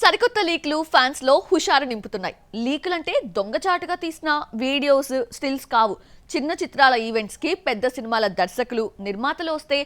సరికొత్త లీక్లు ఫ్యాన్స్ లో హుషారు నింపుతున్నాయి. లీకులంటే దొంగచాటుగా తీసిన వీడియోస్, స్టిల్స్ కావు. చిన్న చిత్రాల ఈవెంట్స్ కి పెద్ద సినిమాల దర్శకులు, నిర్మాతలు వస్తే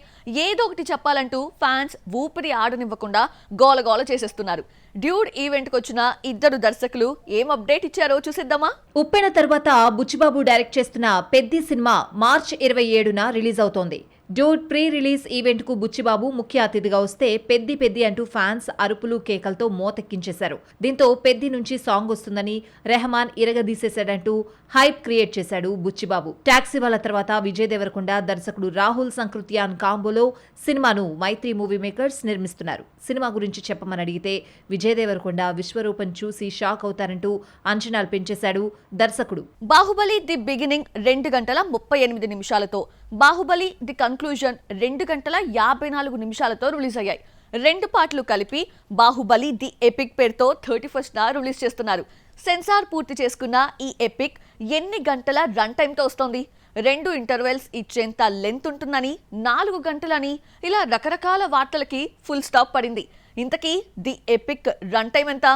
ఏదో ఒకటి చెప్పాలంటూ ఫ్యాన్స్ ఊపిరి ఆడనివ్వకుండా గోలగోల చేసేస్తున్నారు. డ్యూడ్ ఈవెంట్ కి వచ్చిన ఇద్దరు దర్శకులు ఏం అప్డేట్ ఇచ్చారో చూసేద్దామా? ఉప్పెన తర్వాత బుచ్చిబాబు డైరెక్ట్ చేస్తున్న పెద్ది సినిమా మార్చి 27న రిలీజ్ అవుతోంది. డ్యూడ్ ప్రీ రిలీజ్ ఈవెంట్ కు బుచ్చిబాబు ముఖ్య అతిథిగా వస్తే పెద్ది అంటూ ఫ్యాన్స్ అరుపులు కేకలతో మోతెక్కించేశారు. దీంతో పెద్ది నుంచి సాంగ్ వస్తుందని రెహమాన్ ఇరగదీసేశాడంటూ హైప్ క్రియేట్ చేశాడు బుచ్చిబాబు. టాక్సీ వాళ్ళ తర్వాత విజయ్ దేవరకొండ, దర్శకుడు రాహుల్ సంకృత్యాన్ కాంబోలో సినిమాను మైత్రి మూవీ మేకర్స్ నిర్మిస్తున్నారు. సినిమా గురించి చెప్పమని అడిగితే విజయ్ దేవరకొండ విశ్వరూపం చూసి షాక్ అవుతారంటూ అంచనాలు పెంచేశాడు దర్శకుడు. బాహుబలి ది బిగినింగ్ 2 గంటల 38 నిమిషాలతో, బాహుబలి ది కన్క్లూజన్ 2 గంటల 54 నిమిషాలతో రిలీజ్ అయ్యాయి. 2 పార్ట్లు కలిపి బాహుబలి ది ఎపిక్ పేరుతో 31న రిలీజ్ చేస్తున్నారు. సెన్సార్ పూర్తి చేసుకున్న ఈ ఎపిక్ ఎన్ని గంటల రన్ టైంతో వస్తోంది? 2 ఇంటర్వెల్స్ ఇచ్చేంత లెంత్ ఉంటుందని, 4 గంటలని, ఇలా రకరకాల వార్తలకి ఫుల్ స్టాప్ పడింది. ఇంతకీ ది ఎపిక్ రన్ టైం ఎంత?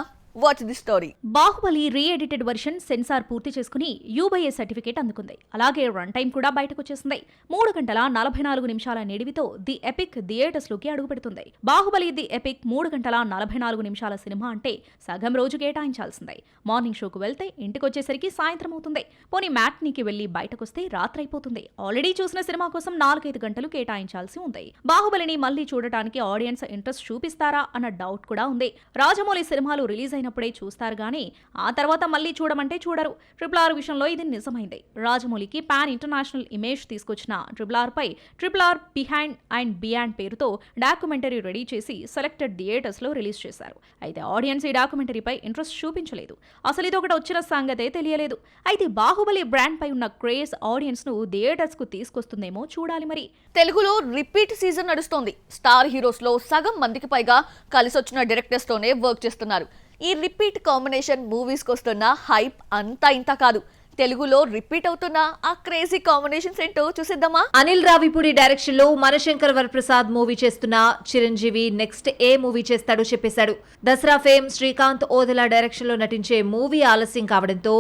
Watch the story. Baahubali re-edited version censor పూర్తి చేసుకుని యూబైఏ సర్టిఫికేట్ అందుకుంది. అలాగే రన్ టైం కూడా బయటకు వచ్చేసింది. 3 గంటల 44 నిమిషాల నిడివితో ది ఎపిక్ థియేటర్స్ లోకి అడుగుపెడుతుంది. బాహుబలి ది ఎపిక్ 3 గంటల 44 నిమిషాల సినిమా అంటే సగం రోజు కేటాయించాల్సిందే. మార్నింగ్ షోకు వెళ్తే ఇంటికొచ్చేసరికి సాయంత్రం అవుతుంది. పోనీ మ్యాట్నీకి వెళ్లి బయటకొస్తే రాత్రి అయిపోతుంది. ఆల్రెడీ చూసిన సినిమా కోసం 4-5 గంటలు కేటాయించాల్సి ఉంది. బాహుబలిని మళ్లీ చూడటానికి ఆడియన్స్ ఇంట్రెస్ట్ చూపిస్తారా అన్న డౌట్ కూడా ఉంది. రాజమౌళి సినిమాలు రిలీజ్ అయినప్పుడే చూస్తారు గానీ ఆ తర్వాత మళ్లీ చూడమంటే చూడరు. RRR విషయంలో ఇది నిజమైంది. రాజమౌళికి పాన్ ఇంటర్నేషనల్ ఇమేజ్ తీసుకొచ్చిన RRR బిహైండ్ అండ్ బియాండ్ పేరుతో డాక్యుమెంటరీ రెడీ చేసి సెలెక్టెడ్ థియేటర్స్ లో రిలీజ్ చేశారు. అయితే ఆడియన్స్ ఈ డాక్యుమెంటరీపై ఇంట్రెస్ట్ చూపించలేదు. అసలు ఇది ఒకటి వచ్చిన సంగతే తెలియలేదు. అయితే బాహుబలి బ్రాండ్ పై ఉన్న క్రేజ్ ఆడియన్స్ ను థియేటర్స్ కు తీసుకొస్తుందేమో చూడాలి. మరి తెలుగులో రిపీట్ సీజన్ నడుస్తోంది. స్టార్ హీరోస్ లో సగం మందికి పైగా కలిసొచ్చిన డైరెక్టర్స్ తోనే వర్క్ చేస్తున్నారు. ఈ రిపీట్ కాంబినేషన్ మూవీస్ కి వస్తున్న హైప్ అంతా ఇంత కాదు. తెలుగులో రిపీట్ అవుతున్న ఆ క్రేజీ కాంబినేషన్స్ ఏంటో చూసేద్దామా? అనిల్ రావిపూడి డైరెక్షన్ లో మనశంకర్ వరప్రసాద్ మూవీ చేస్తున్న చిరంజీవి నెక్స్ట్ ఏ మూవీ చేస్తాడో చెప్పేశాడు. దసరా ఫేమ్ శ్రీకాంత్ ఓదెలా డైరెక్షన్ లో నటించే మూవీ ఆలస్యం కావడంతో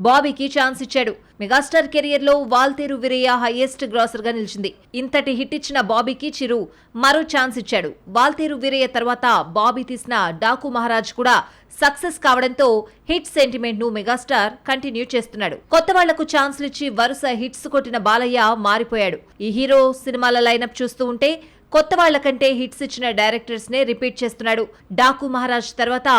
బాబీకి ఛాన్స్ ఇచ్చాడు. మెగాస్టార్ కెరియర్ లో వాల్తేరు వీరయ్య హైయెస్ట్ గ్రాసర్ గా నిలిచింది. ఇంతటి హిట్ ఇచ్చిన బాబీకి చిరు మరో ఛాన్స్ ఇచ్చాడు. వాల్తేరు వీరయ్య తర్వాత బాబీ తీసిన డాకు మహారాజ్ కూడా సక్సెస్ కావడంతో హిట్ సెంటిమెంట్ ను మెగాస్టార్ కంటిన్యూ చేస్తున్నాడు. కొత్త వాళ్లకు ఛాన్స్లు ఇచ్చి వరుస హిట్స్ కొట్టిన బాలయ్య మారిపోయాడు. ఈ హీరో సినిమాల లైనప్ చూస్తూ ఉంటే కొత్త వాళ్ల కంటే హిట్స్ ఇచ్చిన డైరెక్టర్స్ నే రిపీట్ చేస్తున్నాడు. డాకు మహారాజ్ తర్వాత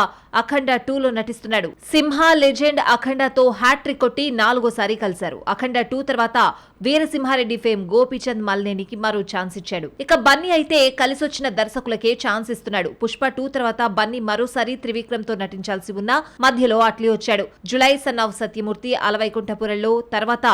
అఖండ 2లో నటిస్తున్నాడు. సింహ లెజెండ్ అఖండతో హ్యాట్రిక్ కొట్టి 4వసారి కలిశారు. అఖండ 2 తర్వాత వీరసింహారెడ్డి ఫేమ్ గోపీచంద్ మల్నేనికి మరో ఛాన్స్ ఇచ్చాడు. ఇక బన్నీ అయితే కలిసొచ్చిన దర్శకులకే ఛాన్స్ ఇస్తున్నాడు. పుష్ప 2 తర్వాత బన్నీ మరోసారి త్రివిక్రమ్ తో నటించాల్సి ఉన్నా మధ్యలో అట్లీ వచ్చాడు. జులై సన్ ఆఫ్ సత్యమూర్తి అలవైకుంఠపురంలో తర్వాత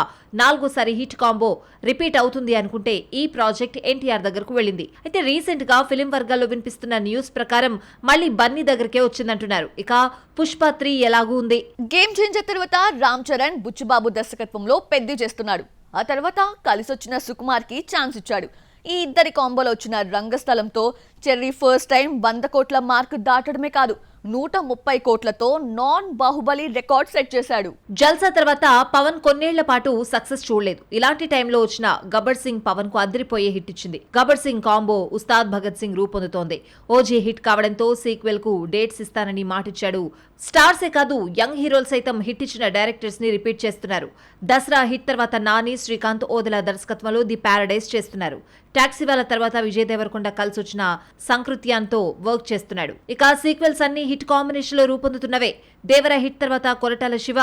4వసారి హిట్ కాంబో రిపీట్ అవుతుంది అనుకుంటే ఈ ప్రాజెక్ట్ ఎన్టీఆర్ దగ్గరకు వెళ్ళింది. అయితే రీసెంట్ గా ఫిలిం వర్గాల్లో వినిపిస్తున్న న్యూస్ ప్రకారం మళ్లీ బన్నీ దగ్గరకే వచ్చిందంటున్నారు. ఇక పుష్ప 3 ఎలాగూ ఉంది. గేమ్ చేంజర్ తర్వాత రామ్ చరణ్ బుచ్చిబాబు దర్శకత్వంలో పెద్ది చేస్తున్నాడు. ఆ తర్వాత కలిసొచ్చిన సుకుమార్ కి ఛాన్స్ ఇచ్చాడు. ఈ ఇద్దరి కాంబోలో వచ్చిన రంగస్థలంతో చెర్రీ ఫస్ట్ టైం 100 కోట్ల మార్క్ దాటడమే కాదు, 130 కోట్లతో నాన్ బాహుబలి రికార్డ్ సెట్ చేశాడు. జల్సా తర్వాత పవన్ కొన్నేళ్ల పాటు సక్సెస్ చూడలేదు. ఇలాంటి టైంలో వచ్చిన గబ్బర్ సింగ్ పవన్ కు అదిరిపోయే హిట్ ఇచ్చింది. గబ్బర్ సింగ్ కాంబో ఉస్తాద్ భగత్ సింగ్ రూపొందుతోంది. ఓజీ హిట్ కావడంతో సీక్వెల్ కు డేట్స్ ఇస్తానని మాటిచ్చాడు. స్టార్సే కాదు యంగ్ హీరోలు సైతం హిట్ ఇచ్చిన డైరెక్టర్స్ ని రిపీట్ చేస్తున్నారు. దసరా హిట్ తర్వాత నాని, శ్రీకాంత్ ఓదెలా దర్శకత్వంలో ది ప్యారడైజ్ చేస్తున్నారు. టాక్సీ వాళ్ళ తర్వాత విజయ్ దేవరకొండ కలిసొచ్చిన సంకృత్యాన్ తో వర్క్ చేస్తున్నాడు. ఇక సీక్వెల్స్ అన్ని హిట్ కాంబినేషన్ లో రూపొందుతున్నవే. దేవర హిట్ తర్వాత కొరటాల శివ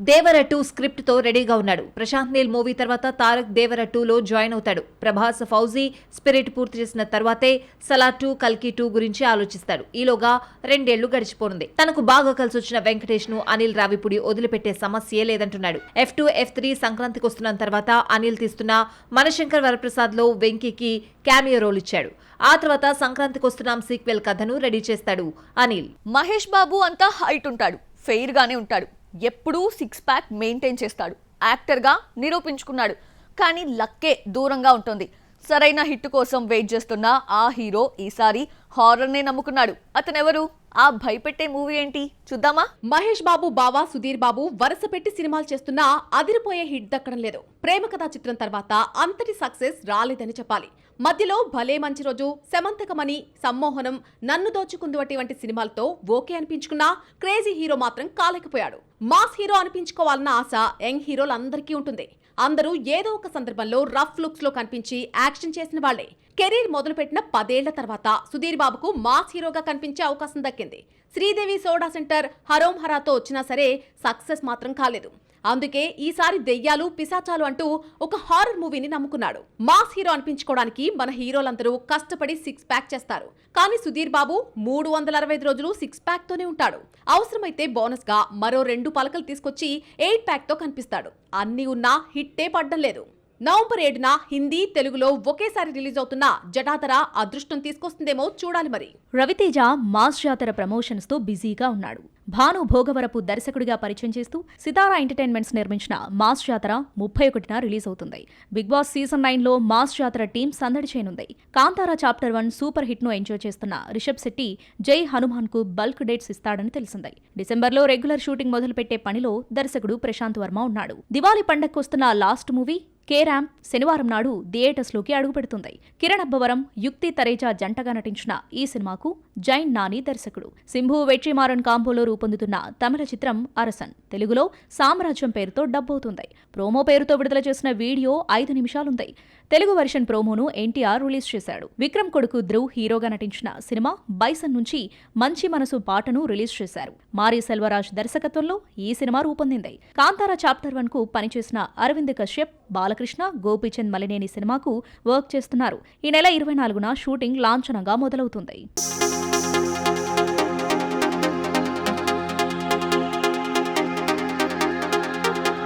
దేవర 2 స్క్రిప్ట్ తో రెడీగా ఉన్నాడు. ప్రశాంత్ నీల్ మూవీ తర్వాత తారక్ దేవర 2లో జాయిన్ అవుతాడు. ప్రభాస్ ఫౌజీ స్పిరిట్ పూర్తి చేసిన తర్వాతే సలార్ 2 కల్కి 2 గురించి ఆలోచిస్తాడు. ఈలోగా 2 ఏళ్లు గడిచిపోనుంది. తనకు బాగా కలిసొచ్చిన వెంకటేష్ ను అనిల్ రావిపూడి వదిలిపెట్టే సమస్యే లేదంటున్నాడు. F2, F3 సంక్రాంతికి వస్తున్న తర్వాత అనిల్ తీస్తున్న మనశంకర్ వరప్రసాద్ లో వెంకీకి క్యామియో రోల్ ఇచ్చాడు. ఆ తర్వాత సంక్రాంతికి వస్తున్నాం సీక్వెల్ కథను రెడీ చేస్తాడు అనిల్. మహేష్ బాబు అంతా హైట్ ఉంటాడు, ఫెయిర్ గానే ఉంటాడు, ఎప్పుడూ 6 ప్యాక్ మెయింటైన్ చేస్తాడు. యాక్టర్ గా నిరూపించుకున్నాడు. కానీ లక్కే దూరంగా ఉంటుంది. సరైన హిట్ కోసం వెయిట్ చేస్తున్న ఆ హీరో ఈసారి హారర్ నే నమ్ముకున్నాడు. అతనెవరు? ఆ భయపెట్టే మూవీ ఏంటి చూద్దామా? మహేష్ బాబు బావ సుధీర్ బాబు వరుస పెట్టి సినిమాలు చేస్తున్నా అదిరిపోయే హిట్ దక్కడం లేదు. ప్రేమ కథా చిత్రం తర్వాత అంతటి సక్సెస్ రాలేదని చెప్పాలి. మధ్యలో భలే మంచి రోజు, శమంతకమణి, సమ్మోహనం, నన్ను దోచుకుంది వంటి సినిమాలతో ఓకే అనిపించుకున్నా క్రేజీ హీరో మాత్రం కాలేకపోయాడు. మాస్ హీరో అనిపించుకోవాలన్న ఆశ యంగ్ హీరోలందరికీ ఉంటుంది. అందరూ ఏదో ఒక సందర్భంలో రఫ్ లుక్స్ లో కనిపించి యాక్షన్ చేసిన వాళ్లే. కెరీర్ మొదలుపెట్టిన 10 ఏళ్ల తర్వాత సుధీర్ బాబుకు మాస్ హీరోగా కనిపించే అవకాశం దక్కింది. శ్రీదేవి సోడా సెంటర్, హరోం హరాతో వచ్చినా సరే సక్సెస్ మాత్రం కాలేదు. అందుకే ఈసారి దెయ్యాలు పిశాచాలు అంటూ ఒక హారర్ మూవీని నమ్ముకున్నాడు. మాస్ హీరో అనిపించుకోవడానికి మన హీరోలందరూ కష్టపడి 6 ప్యాక్ చేస్తారు. కానీ సుధీర్ బాబు 365 రోజులు 6 ప్యాక్ తోనే ఉంటాడు. అవసరమైతే బోనస్ గా మరో 2 పలకలు తీసుకొచ్చి 8 ప్యాక్ తో కనిపిస్తాడు. అన్ని ఉన్నా హిట్టే పడ్డం లేదు. నవంబర్ 7న హిందీ, తెలుగులో ఒకేసారి రిలీజ్ అవుతున్న జటాధర అదృష్టం తీసుకొస్తుందేమో చూడాలి మరి. రవితేజ మాస్ జాతర ప్రమోషన్స్ తో బిజీగా ఉన్నాడు. భాను భోగవరపు దర్శకుడిగా పరిచయం చేస్తూ సితారా ఎంటర్టైన్మెంట్స్ నిర్మించిన మాస్ జాతర 31న రిలీజ్ అవుతుంది. బిగ్ బాస్ సీజన్ 9లో మాస్ జాతర టీం సందడి చేయనుంది. కాంతారా చాప్టర్ 1 సూపర్ హిట్ ను ఎంజాయ్ చేస్తున్న రిషబ్ శెట్టి జై హనుమాన్ కు బల్క్ డేట్స్ ఇస్తాడని తెలిసింది. డిసెంబర్లో రెగ్యులర్ షూటింగ్ మొదలుపెట్టే పనిలో దర్శకుడు ప్రశాంత్ వర్మ ఉన్నాడు. దివాళీ పండగకొస్తున్న లాస్ట్ మూవీ కేరామ్ శనివారం నాడు థియేటర్స్ లోకి అడుగుపెడుతుంది. కిరణ్ అబ్బవరం, యుక్తి తరేజా జంటగా నటించిన ఈ సినిమాకు జైన్ నాని దర్శకుడు. సింభు వెట్రిమారన్ కాంబోలో రూపొందుతున్న తమిళ చిత్రం అరసన్ తెలుగులో సామ్రాజ్యం పేరుతో డబ్ అవుతుంది. ప్రోమో పేరుతో విడుదల చేసిన వీడియో 5 నిమిషాలుంది. తెలుగు వెర్షన్ ప్రోమోను ఎన్టీఆర్ రిలీజ్ చేశాడు. విక్రమ్ కొడుకు ధ్రువ్ హీరోగా నటించిన సినిమా బైసన్ నుంచి మంచి మనసు పాటను రిలీజ్ చేశారు. మారీ సెల్వరాజ్ దర్శకత్వంలో ఈ సినిమా రూపొందింది. కాంతారా చాప్టర్ 1 కు పనిచేసిన అరవింద్ కశ్యప్, బాలకృష్ణ, గోపీచంద్ మలినేని సినిమాకు వర్క్ చేస్తున్నారు. ఈ నెల 24న షూటింగ్ లాంఛనంగా మొదలవుతుంది.